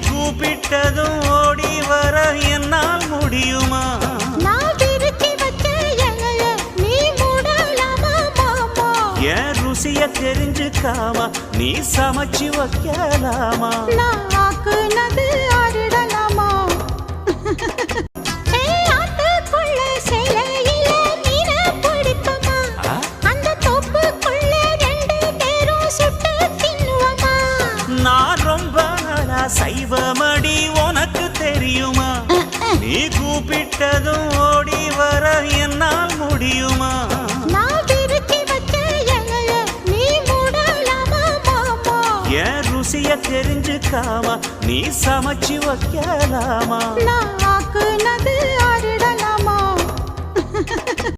கூப்பிட்டதும் ஓடி வர என்னால் முடியுமா? நான் விருத்தி வச்ச இலைய நீ மூடலாமா மாமா? என் ருசிய தெரிஞ்சுக்காம நீ சமைச்சு வைக்கலாமா? நான் ஆக்குனது அருடலாமா? நான் ரொம்ப நாளா சைவமடி உனக்கு தெரியுமா? நீ கூப்பிட்டதும் ஓடி வர என்னால் முடியுமா? நான் விருத்தி வச்ச இலைய நீ மூடலாமா மாமா? என் ருசிய தெரிஞ்சுக்காம நீ சமைச்சு வைக்கலாமா? நான்